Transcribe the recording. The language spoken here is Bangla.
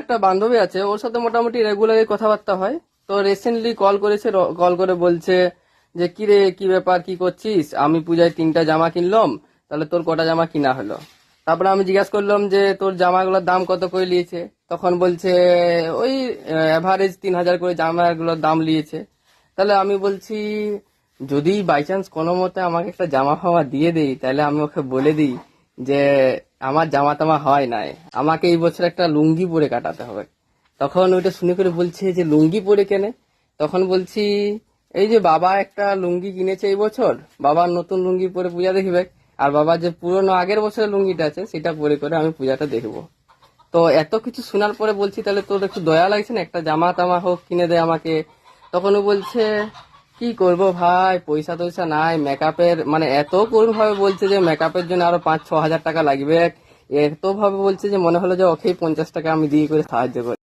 একটা বান্ধবী আছে, ওর সাথে মোটামুটি রেগুলারই কথাবার্তা হয়। তো রিসেন্টলি কল করেছে, কল করে বলছে যে কি রে, কি ব্যাপার, কি করছিস? আমি পূজায় 3টা জামা কিনলাম, তাহলে তোর কটা জামা কিনা হলো? তারপরে আমি জিজ্ঞাসা করলাম যে তোর জামাগুলোর দাম কত করে নিয়েছে। তখন বলছে ওই এভারেজ 3,000 করে জামাগুলোর দাম নিয়েছে। তাহলে আমি বলছি, যদি বাই চান্স কোনো মতে আমাকে একটা জামা ফামা দিয়ে দেই, তাহলে আমি ওকে বলে দিই যে আমার জামা টামা হয় নাই, আমাকে এই বছর একটা লুঙ্গি পরে কাটাতে হবে। তখন ওইটা শুনে করে বলছে যে লুঙ্গি পরে কেনে? তখন বলছি, এই যে বাবা একটা লুঙ্গি কিনেছে এই বছর, বাবার নতুন লুঙ্গি পরে পূজা দেখবে, আর বাবার যে পুরনো আগের বছরের লুঙ্গিটা আছে সেটা পরে করে আমি পূজাটা দেখবো। তো এত কিছু শোনার পরে বলছি, তাহলে তোর একটু দয়া লাগছে না, একটা জামা টামা হোক কিনে দে আমাকে। তখন ও বলছে, কি করব ভাই, পয়সা টয়সা নাই, মেকআপের মানে এত করুণ ভাবে বলছে যে মেকআপের জন্য আরো 5-6 হাজার টাকা লাগবে। এত ভাবে বলছে যে মনে হলো যে ওকেই 50 টাকা আমি দিয়ে করে সাহায্য করি।